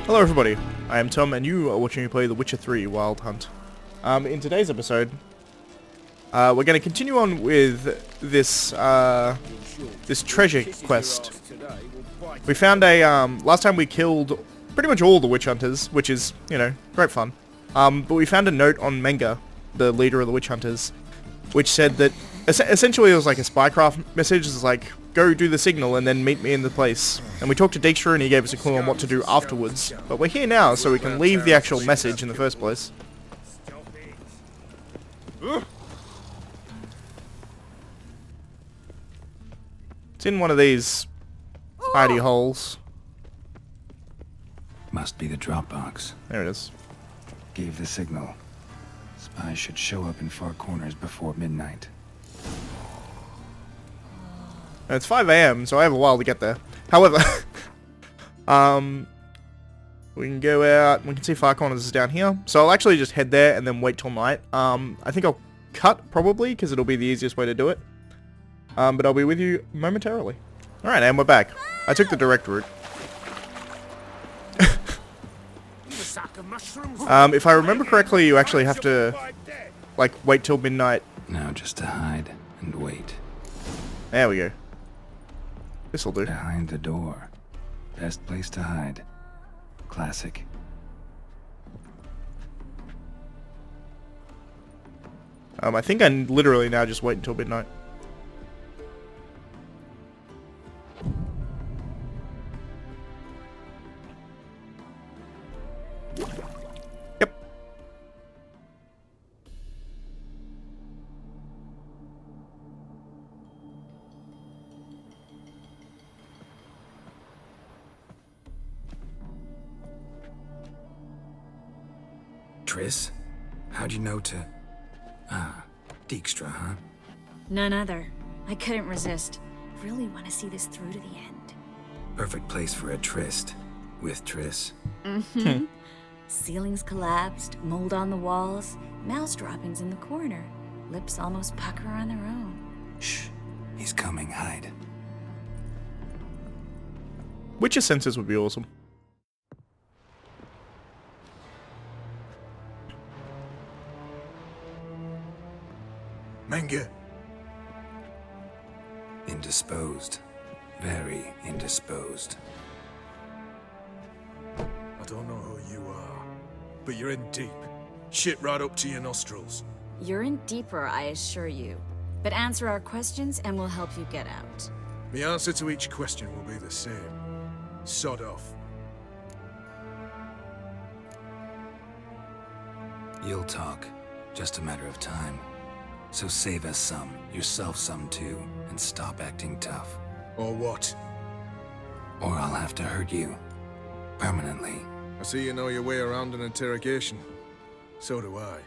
Hello everybody, I am Tom and you are watching me play The Witcher 3 Wild Hunt. In today's episode, we're going to continue on with this this treasure quest. We found a, last time we killed pretty much all the witch hunters, which is, you know, great fun. But we found a note on Menga, the leader of the witch hunters, which said that, essentially it was like a SPYCRAFT message. It's like, go do the signal and then meet me in the place. And we talked to Dijkstra and he gave us a clue on what to do afterwards. But we're here now, so we can leave the actual message in the first place. It's in one of these hidey holes. Must be the drop box. There it is. Gave the signal. Spies should show up in far corners before midnight. And it's 5 AM, so I have a while to get there. However, we can go out, we can see far corners is down here. So I'll actually just head there and then wait till night. I think I'll cut, probably, because it'll be the easiest way to do it. But I'll be with you momentarily. Alright, and we're back. I took the direct route. If I remember correctly, you actually have to, like, wait till midnight. Now just to hide and wait. There we go. This'll do. Behind the door. Best place to hide. Classic. I think I literally now just wait until midnight. Yep. Triss? How'd you know to... Ah, Dijkstra, huh? None other. I couldn't resist. Really want to see this through to the end. Perfect place for a tryst. With Triss. Mm-hmm. Ceilings collapsed, mold on the walls, mouse droppings in the corner. Lips almost pucker on their own. Shh. He's coming, hide. Witcher sensors would be awesome. Menga. Indisposed. Very indisposed. I don't know who you are, but you're in deep. Shit right up to your nostrils. You're in deeper, I assure you. But answer our questions and we'll help you get out. The answer to each question will be the same. Sod off. You'll talk. Just a matter of time. So save us some, yourself some too, and stop acting tough. Or what? Or I'll have to hurt you. Permanently. I see you know your way around an interrogation. So do I.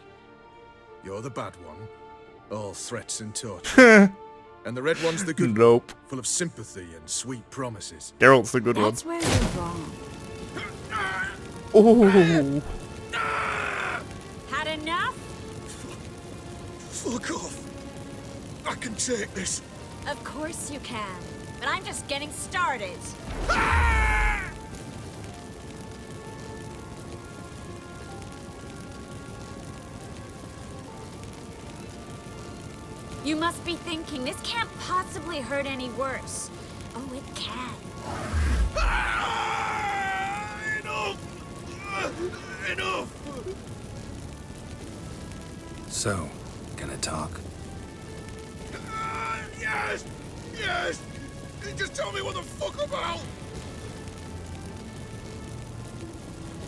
You're the bad one. All threats and torture. And the red one's the good Nope. one, full of sympathy and sweet promises. Geralt's the good one. That's where you're wrong. Oh. Had enough? Fuck off. I can take this. Of course you can. But I'm just getting started. You must be thinking, this can't possibly hurt any worse. Oh, it can. Enough! Enough! So, gonna talk? Yes! Yes! Just tell me what the fuck about!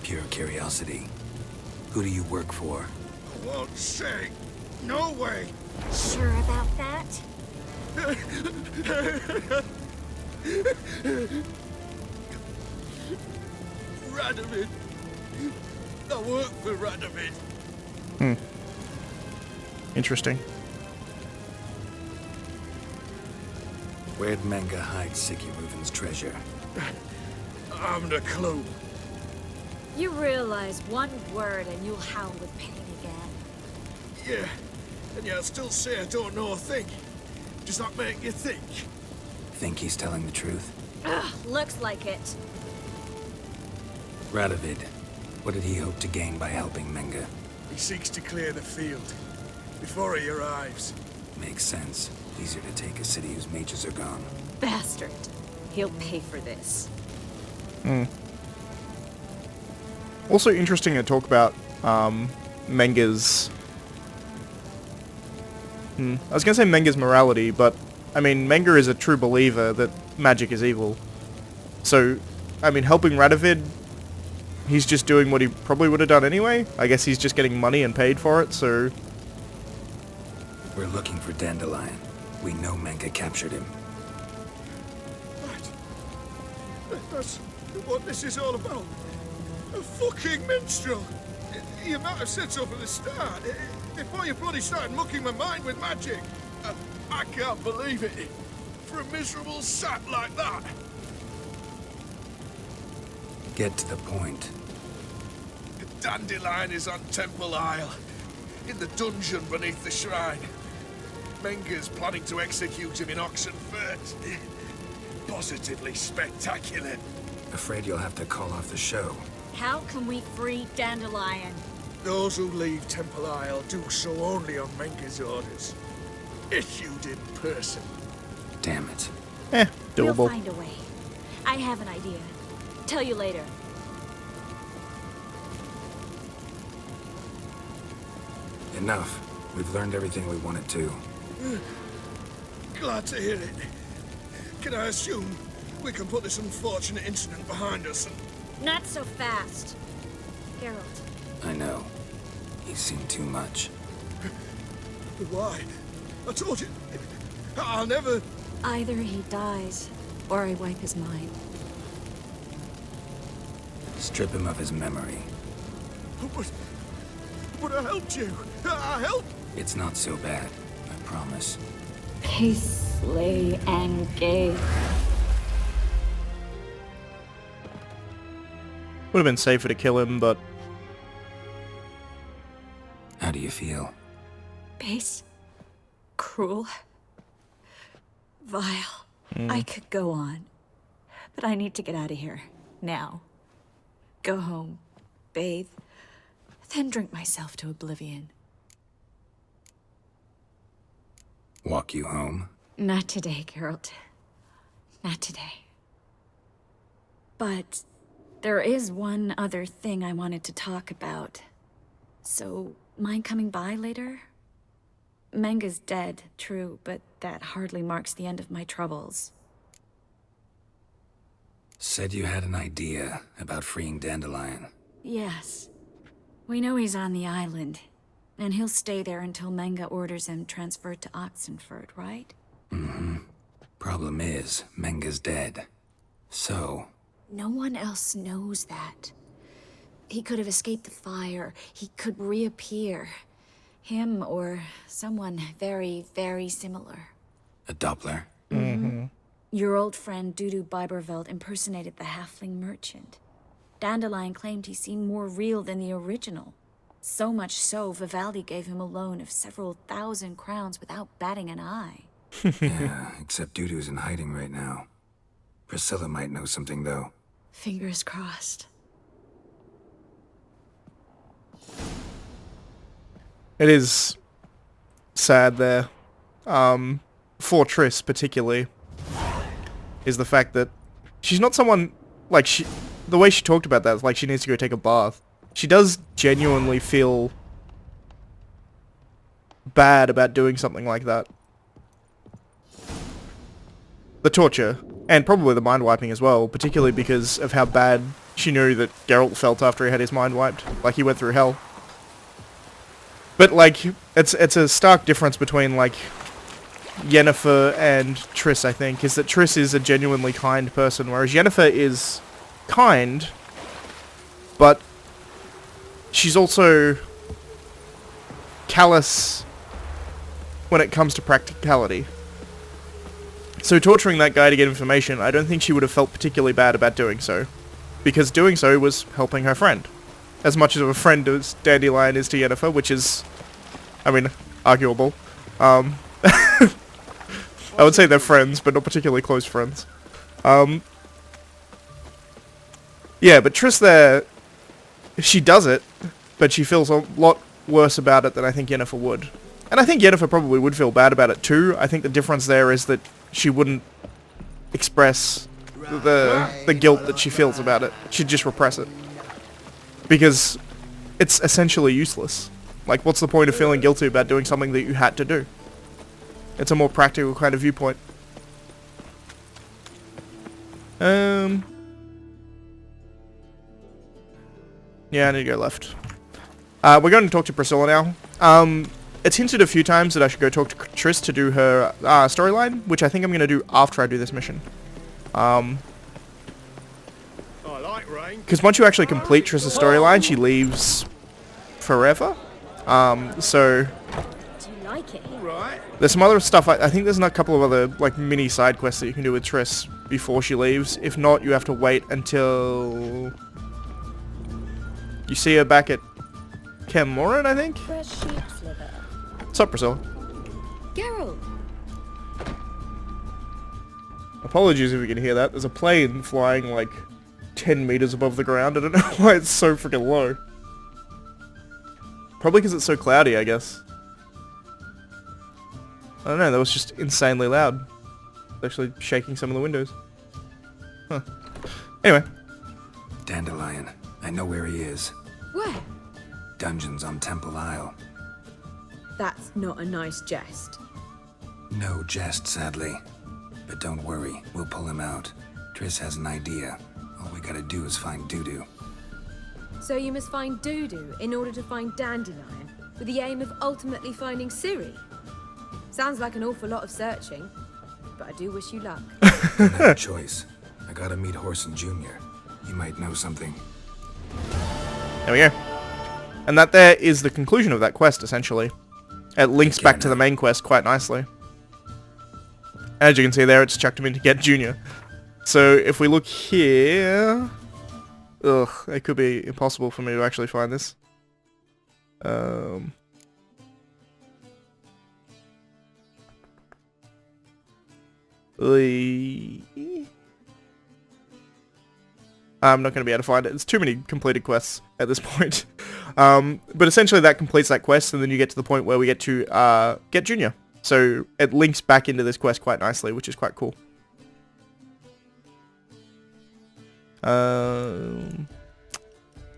Pure curiosity. Who do you work for? I won't say. No way! Sure about that? Radovid. I work for Radovid. Interesting. Where'd Menga hide Sicky Reuven's treasure? I haven't a clue. You realize one word and you'll howl with pain again. Yeah, and yeah, I'll still say I don't know a thing. Does that make you think? Think he's telling the truth? Ugh, looks like it. Radovid, what did he hope to gain by helping Menga? He seeks to clear the field before he arrives. Makes sense. Easier to take a city whose mages are gone. Bastard. He'll pay for this. Also interesting to talk about Menga's... I was going to say Menga's morality, but I mean, Menga is a true believer that magic is evil. So, I mean, helping Radovid, he's just doing what he probably would have done anyway. I guess he's just getting money and paid for it, so... We're looking for Dandelion. We know Menga captured him. That's what this is all about. A fucking minstrel. You might have said so from the start. Before you bloody started mucking my mind with magic. I can't believe it. For a miserable sap like that. Get to the point. Dandelion is on Temple Isle. In the dungeon beneath the shrine. Menga's planning to execute him in Oxenfurt. Positively spectacular. Afraid you'll have to call off the show. How can we free Dandelion? Those who leave Temple Isle do so only on Menga's orders. Issued in person. Damn it. We'll Doable. find a way. I have an idea. Tell you later. Enough. We've learned everything we wanted to. Glad to hear it. Can I assume we can put this unfortunate incident behind us and... Not so fast. Geralt. I know. He's seen too much. Why? I told you. I'll never... Either he dies, or I wipe his mind. Strip him of his memory. But I helped you. I helped... It's not so bad. I promise. Peace, slay, and gay. Would have been safer to kill him, but... How do you feel? Base. Cruel. Vile. I could go on. But I need to get out of here. Now. Go home. Bathe. Then drink myself to oblivion. Walk you home? Not today, Geralt. Not today. But there is one other thing I wanted to talk about. So, mind coming by later? Menga's dead, true, but that hardly marks the end of my troubles. Said you had an idea about freeing Dandelion. Yes. We know he's on the island, and he'll stay there until Menga orders him transferred to Oxenfurt, right? Mm-hmm. Problem is, Menga's dead. So... No one else knows that. He could have escaped the fire. He could reappear. Him or someone very, very similar. A Doppler? Mm-hmm. Your old friend Dudu Biberveld impersonated the halfling merchant. Dandelion claimed he seemed more real than the original. So much so, Vivaldi gave him a loan of several 1,000 crowns without batting an eye. Yeah, except Dudu's in hiding right now. Priscilla might know something, though. Fingers crossed. It is sad there. For Triss, particularly, is the fact that she's not someone, like, the way she talked about that is like she needs to go take a bath. She does genuinely feel bad about doing something like that. The torture, and probably the mind wiping as well, particularly because of how bad she knew that Geralt felt after he had his mind wiped. Like, he went through hell. But, like, it's a stark difference between, like, Yennefer and Triss, I think, is that Triss is a genuinely kind person, whereas Yennefer is kind, but she's also callous when it comes to practicality. So torturing that guy to get information, I don't think she would have felt particularly bad about doing so, because doing so was helping her friend. As much of a friend as Dandelion is to Yennefer, which is, I mean, arguable. I would say they're friends, but not particularly close friends. Yeah, but Triss there, she does it, but she feels a lot worse about it than I think Yennefer would. And I think Yennefer probably would feel bad about it too. I think the difference there is that she wouldn't express the guilt that she feels about it. She'd just repress it. Because it's essentially useless. Like, what's the point of feeling guilty about doing something that you had to do? It's a more practical kind of viewpoint. Yeah, I need to go left. We're going to talk to Priscilla now. It's hinted a few times that I should go talk to Triss to do her storyline, which I think I'm going to do after I do this mission. Because once you actually complete Triss's storyline, she leaves forever. So Do you like it? there's some other stuff. I think there's a couple of other like mini side quests that you can do with Triss before she leaves. If not, you have to wait until you see her back at Camoran, I think. Fresh sheep's liver. What's up, Priscilla? Geralt! Apologies if you can hear that. There's a plane flying like 10 meters above the ground. I don't know why it's so freaking low. Probably because it's so cloudy, I guess. I don't know, that was just insanely loud. It's actually shaking some of the windows. Huh. Anyway. Dandelion. I know where he is. Where? Dungeons on Temple Isle. That's not a nice jest. No jest, sadly. But don't worry, we'll pull him out. Triss has an idea. All we gotta do is find Dudu. So you must find Dudu in order to find Dandelion, with the aim of ultimately finding Ciri. Sounds like an awful lot of searching, but I do wish you luck. Don't have a choice. I gotta meet Horson Jr. He might know something. There we go. And that there is the conclusion of that quest, essentially. It links back to the main quest quite nicely. As you can see there, it's chucked him in to get Junior. So if we look here... Ugh, it could be impossible for me to actually find this. I'm not going to be able to find it. There's too many completed quests at this point. But essentially that completes that quest, and then you get to the point where we get to get Junior. So it links back into this quest quite nicely, which is quite cool.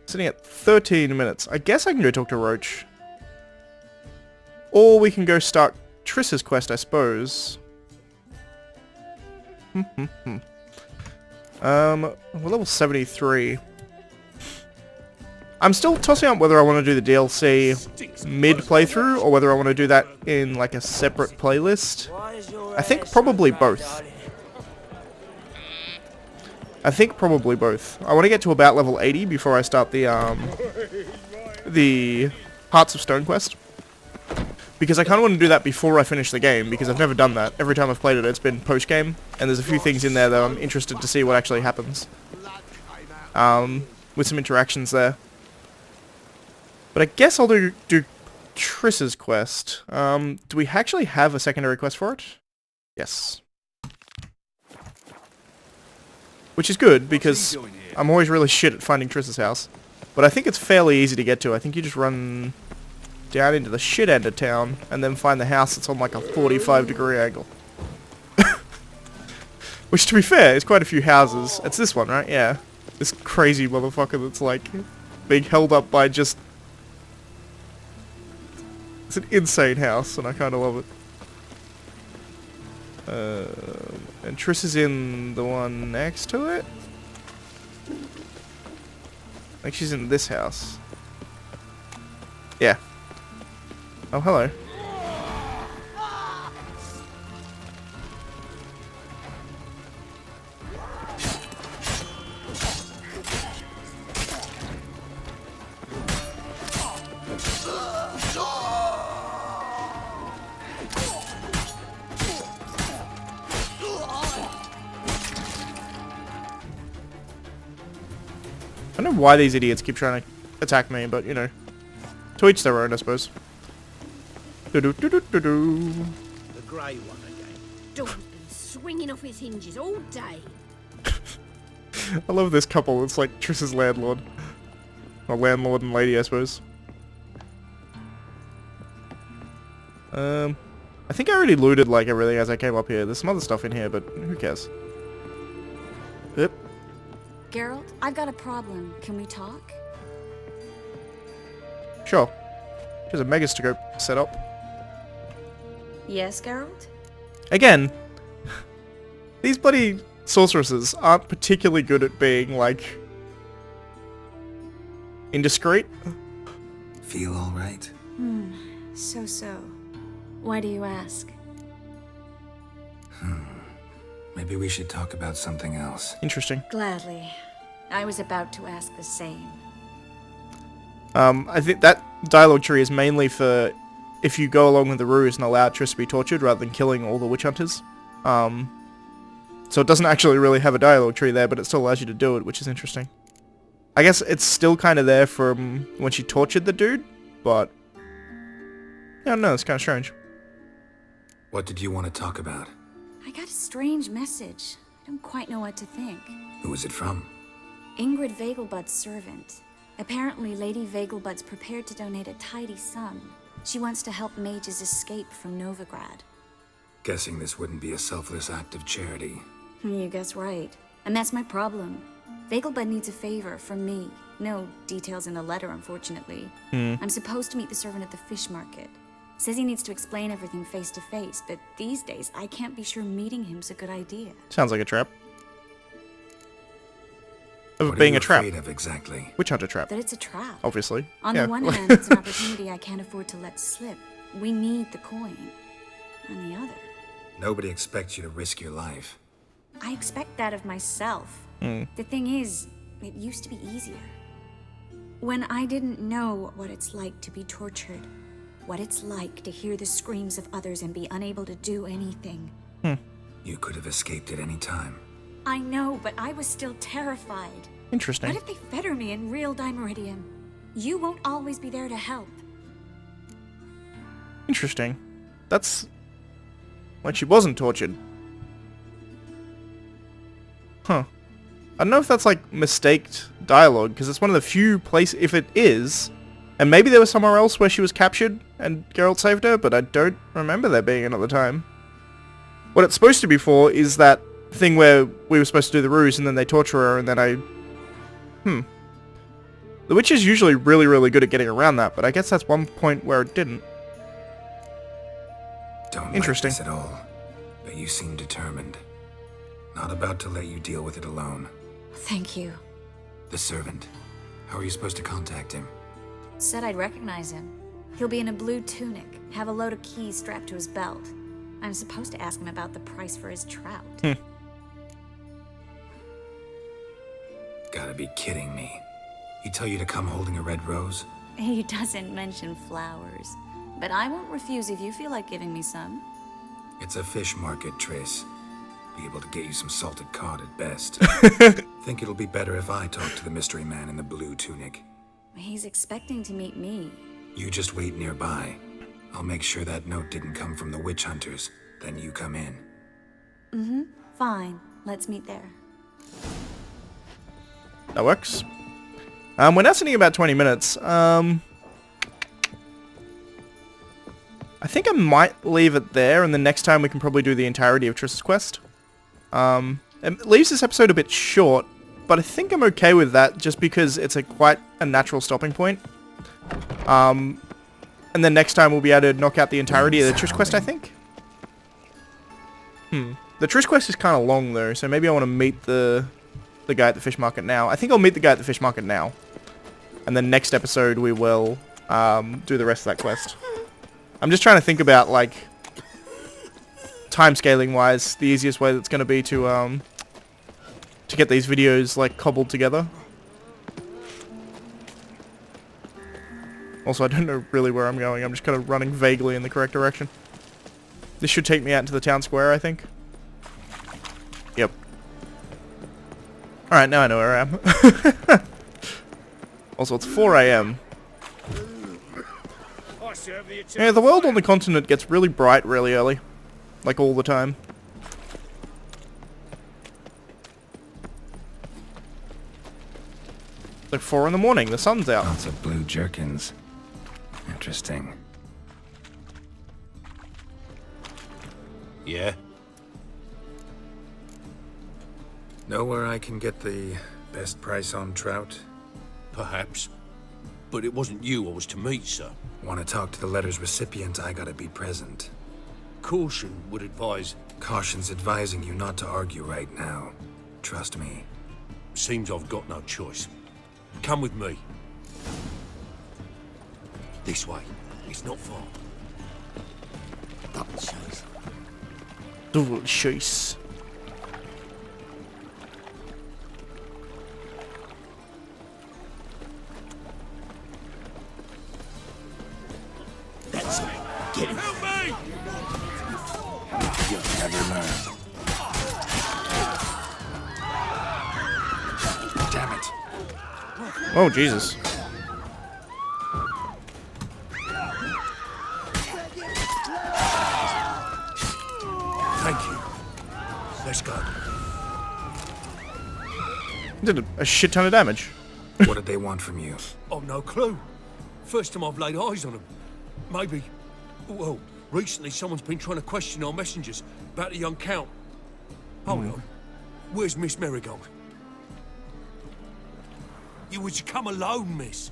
Sitting at 13 minutes. I guess I can go talk to Roach. Or we can go start Triss's quest, I suppose. We're level 73. I'm still tossing up whether I want to do the DLC mid-playthrough, or whether I want to do that in like a separate playlist. I think probably both. I want to get to about level 80 before I start the Hearts of Stone quest. Because I kind of want to do that before I finish the game, because I've never done that. Every time I've played it, it's been post-game, and there's a few things in there that I'm interested to see what actually happens. With some interactions there. But I guess I'll do Triss's quest. Do we actually have a secondary quest for it? Yes. Which is good, because I'm always really shit at finding Triss's house. But I think it's fairly easy to get to. I think you just run down into the shit end of town, and then find the house that's on like a 45-degree angle. Which, to be fair, is quite a few houses. It's this one, right? Yeah. This crazy motherfucker that's like being held up by just... It's an insane house, and I kind of love it. And Triss is in the one next to it? I think she's in this house. Yeah. Oh, hello. I don't know why these idiots keep trying to attack me, but, you know, to each their own, I suppose. Do-do-do-do-do-do. The grey one again. Dog's been swinging off his hinges all day. I love this couple. It's like Triss's landlord. Or landlord and lady, I suppose. I think I already looted like everything as I came up here. There's some other stuff in here, but who cares? Yep. Geralt, I've got a problem. Can we talk? Sure. There's a megascope set up. Yes, Geralt? Again, these bloody sorceresses aren't particularly good at being, like, indiscreet. Feel all right? So. Why do you ask? Maybe we should talk about something else. Interesting. Gladly. I was about to ask the same. I think that dialogue tree is mainly for if you go along with the ruse and allow Triss to be tortured rather than killing all the witch hunters. So it doesn't actually really have a dialogue tree there, but it still allows you to do it, which is interesting. I guess it's still kind of there from when she tortured the dude, but I don't know, it's kind of strange. What did you want to talk about? I got a strange message. I don't quite know what to think. Who was it from? Ingrid Vegelbud's servant. Apparently, Lady Vegelbud's prepared to donate a tidy sum. She wants to help mages escape from Novigrad. Guessing this wouldn't be a selfless act of charity. You guess right. And that's my problem. Vegelbud needs a favor from me. No details in the letter, unfortunately. I'm supposed to meet the servant at the fish market. Says he needs to explain everything face to face, but these days I can't be sure meeting him's a good idea. Sounds like a trap. Of What being are you a trap. afraid of exactly? Witch hunter trap, That it's a trap. obviously. On Yeah. the one hand, it's an opportunity I can't afford to let slip. We need the coin. On the other, Nobody expects you to risk your life. I expect that of myself. The thing is, it used to be easier. When I didn't know what it's like to be tortured, what it's like to hear the screams of others and be unable to do anything. You could have escaped at any time. I know, but I was still terrified. Interesting. What if they fetter me in real Dimeridium? You won't always be there to help. Interesting. That's when she wasn't tortured. Huh. I don't know if that's like mistaked dialogue, because it's one of the few places, if it is, and maybe there was somewhere else where she was captured and Geralt saved her, but I don't remember there being another time. What it's supposed to be for is that thing where we were supposed to do the ruse and then they torture her and then The Witch is usually really, really good at getting around that, but I guess that's one point where it didn't. Don't Interesting. like this at all, but you seem determined. Not about to let you deal with it alone. Thank you. The servant. How are you supposed to contact him? Said I'd recognize him. He'll be in a blue tunic, have a load of keys strapped to his belt. I'm supposed to ask him about the price for his trout. Gotta be kidding me. He tell you to come holding a red rose? He doesn't mention flowers, but I won't refuse if you feel like giving me some. It's a fish market, Triss. Be able to get you some salted cod at best. Think it'll be better if I talk to the mystery man in the blue tunic. He's expecting to meet me. You just wait nearby. I'll make sure that note didn't come from the witch hunters. Then you come in. Fine, let's meet there. That works. We're now sitting about 20 minutes. I think I might leave it there, and the next time we can probably do the entirety of Triss's quest. It leaves this episode a bit short, but I think I'm okay with that, just because it's quite a natural stopping point. And then next time we'll be able to knock out the entirety of the Triss quest, I think. The Triss quest is kind of long, though, so maybe I want to meet the guy at the fish market now. I think I'll meet the guy at the fish market now. And then next episode we will do the rest of that quest. I'm just trying to think about, like, time scaling wise, the easiest way that's going to be to get these videos, like, cobbled together. Also, I don't know really where I'm going. I'm just kind of running vaguely in the correct direction. This should take me out into the town square, I think. Yep. Alright, now I know where I am. Also, it's 4 AM. Yeah, the world on the continent gets really bright really early. Like, all the time. like 4 in the morning. The sun's out. Lots of blue jerkins. Interesting. Yeah? Know where I can get the best price on trout? Perhaps. But it wasn't you I was to meet, sir. Want to talk to the letter's recipient, I gotta be present. Caution would advise... Caution's advising you not to argue right now. Trust me. Seems I've got no choice. Come with me. This way. It's not far. Double choice. That's it. Get him. Help me! You'll never learn. Damn it. Oh, Jesus. Thank you. Let's go. Did a shit ton of damage. What did they want from you? I've no clue. First time I've laid eyes on them. Maybe... Well, recently someone's been trying to question our messengers about the young Count. Hold on. Where's Miss Marigold? You would come alone, miss.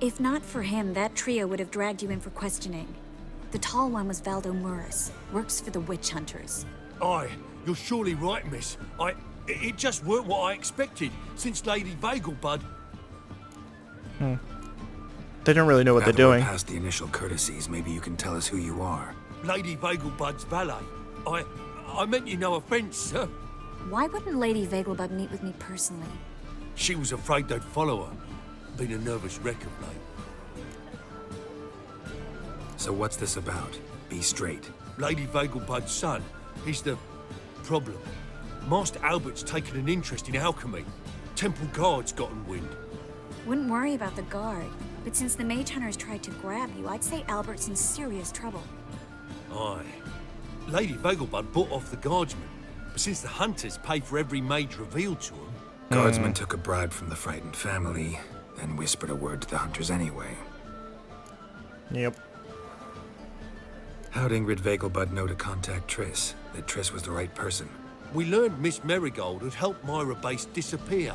If not for him, that trio would have dragged you in for questioning. The tall one was Valdo Murris, works for the witch hunters. Aye, you're surely right, miss. It just weren't what I expected, since Lady Vagelbud... They don't really know what Now they're that we're doing. past the initial courtesies, maybe you can tell us who you are. Lady Vagelbud's valet. I meant you no offence, sir. Why wouldn't Lady Vagelbud meet with me personally? She was afraid they'd follow her. Been a nervous wreck of late. So what's this about? Be straight. Lady Vagelbud's son, he's the problem. Master Albert's taken an interest in alchemy. Temple guards gotten wind. Wouldn't worry about the guard, but since the mage hunters tried to grab you, I'd say Albert's in serious trouble. Aye. Lady Vagelbud bought off the guardsmen, but since the hunters pay for every mage revealed to them... Guardsmen took a bribe from the frightened family, then whispered a word to the hunters anyway. Yep. How'd Ingrid Vagelbud know to contact Triss? That Triss was the right person? We learned Miss Marigold had helped Myra Base disappear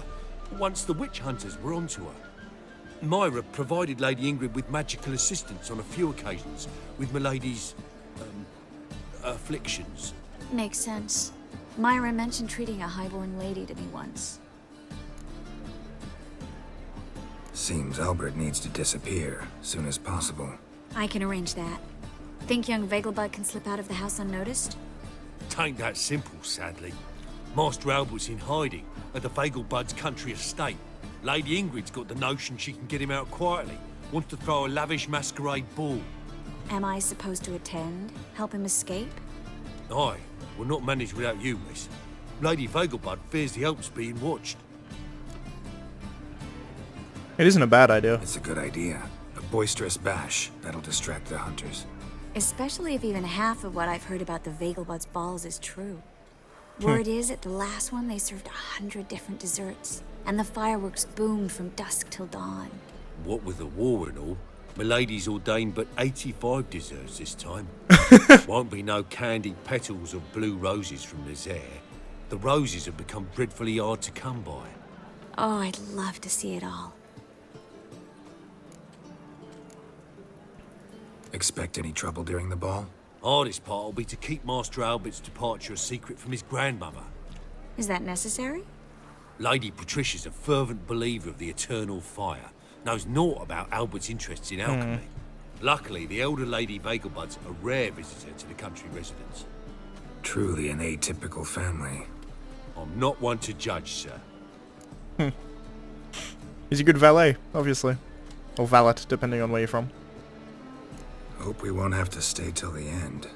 once the witch hunters were onto her. Myra provided Lady Ingrid with magical assistance on a few occasions with Milady's... afflictions. Makes sense. Myra mentioned treating a highborn lady to me once. Seems Albert needs to disappear, soon as possible. I can arrange that. Think young Vagelbud can slip out of the house unnoticed? Tain't that simple, sadly. Master Albert's in hiding at the Vagelbud's country estate. Lady Ingrid's got the notion she can get him out quietly. Wants to throw a lavish masquerade ball. Am I supposed to attend? Help him escape? Aye, we'll not manage without you, miss. Lady Vagelbud fears the Alps being watched. It isn't a bad idea. It's a good idea. A boisterous bash that'll distract the hunters. Especially if even half of what I've heard about the Vagelbud's balls is true. Word is, at the last one they served 100 different desserts, and the fireworks boomed from dusk till dawn. What with the war and all, Milady's ordained but 85 desserts this time. Won't be no candied petals of blue roses from Nazaire. The roses have become dreadfully hard to come by. Oh, I'd love to see it all. Expect any trouble during the ball? Hardest part will be to keep Master Albert's departure a secret from his grandmother. Is that necessary? Lady Patricia's a fervent believer of the eternal fire. Knows naught about Albert's interests in alchemy. Luckily, the elder Lady Vagelbud's a rare visitor to the country residence. Truly an atypical family. I'm not one to judge, sir. He's a good valet, obviously. Or valet, depending on where you're from. Hope we won't have to stay till the end.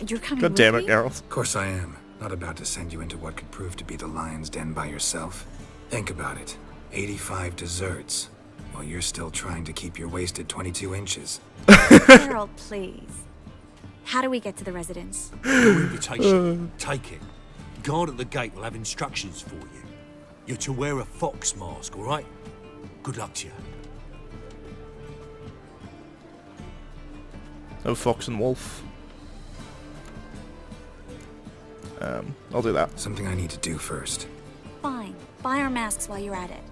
You're coming God with damn it, me? Geralt. Of course I am. Not about to send you into what could prove to be the lion's den by yourself. Think about it. 85 desserts, while you're still trying to keep your waist at 22 inches. Geralt, please. How do we get to the residence? No invitation. Take it. Guard at the gate will have instructions for you. You're to wear a fox mask, all right? Good luck to you. No fox and wolf. I'll do that. Something I need to do first. Fine. Buy our masks while you're at it.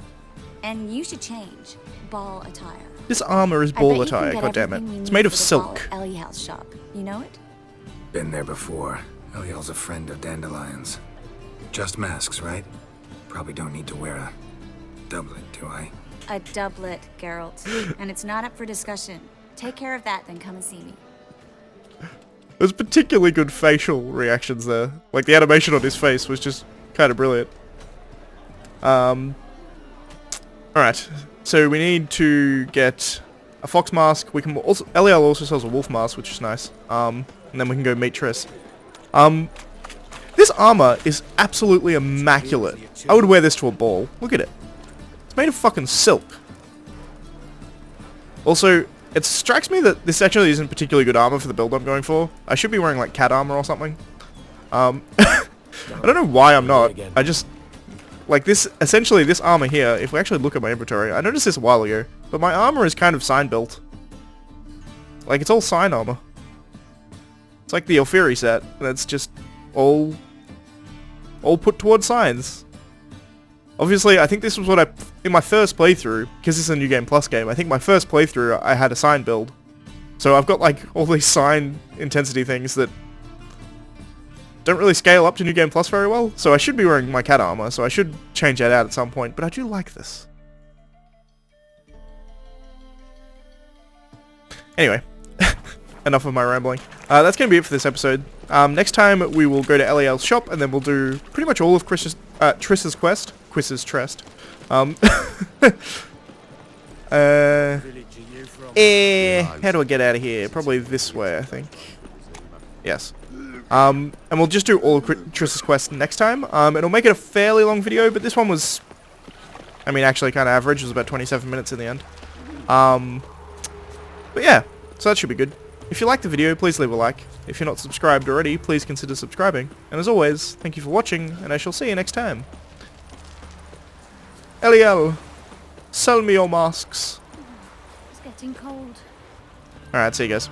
And you should change. Ball attire. This armor is I bet ball you attire, can get goddammit. everything you It's need made of for the ball silk. at Eliel's shop. You know it? Been there before. Eliel's a friend of Dandelion's. Just masks, right? Probably don't need to wear a doublet, do I? A doublet, Geralt. And it's not up for discussion. Take care of that, then come and see me. There's particularly good facial reactions there. Like, the animation on his face was just kind of brilliant. Alright, so we need to get a fox mask. We can also... Eliel also sells a wolf mask, which is nice. And then we can go meet Triss. This armor is absolutely immaculate. I would wear this to a ball. Look at it. It's made of fucking silk. Also, it strikes me that this actually isn't particularly good armor for the build I'm going for. I should be wearing, like, cat armor or something. I don't know why I'm not. I just... Like, this... Essentially, this armor here, if we actually look at my inventory... I noticed this a while ago, but my armor is kind of sign built. Like, it's all sign armor. It's like the Alfiri set. That's just all put towards signs. Obviously, I think this was what I... In my first playthrough, because this is a New Game Plus game, I think my first playthrough, I had a sign build. So I've got, like, all these sign intensity things that don't really scale up to New Game Plus very well. So I should be wearing my cat armor, so I should change that out at some point. But I do like this. Anyway. Enough of my rambling. That's going to be it for this episode. Next time, we will go to Eliel's shop, and then we'll do pretty much all of Triss's quest. Quiss's Trest. How do I get out of here? Probably this way, I think. Yes. And we'll just do all of Triss's quest next time. It'll make it a fairly long video, but this one was... I mean, actually kind of average. It was about 27 minutes in the end. But yeah, so that should be good. If you liked the video, please leave a like. If you're not subscribed already, please consider subscribing. And as always, thank you for watching, and I shall see you next time. Eliel, sell me your masks. It's getting cold. Alright, see you guys.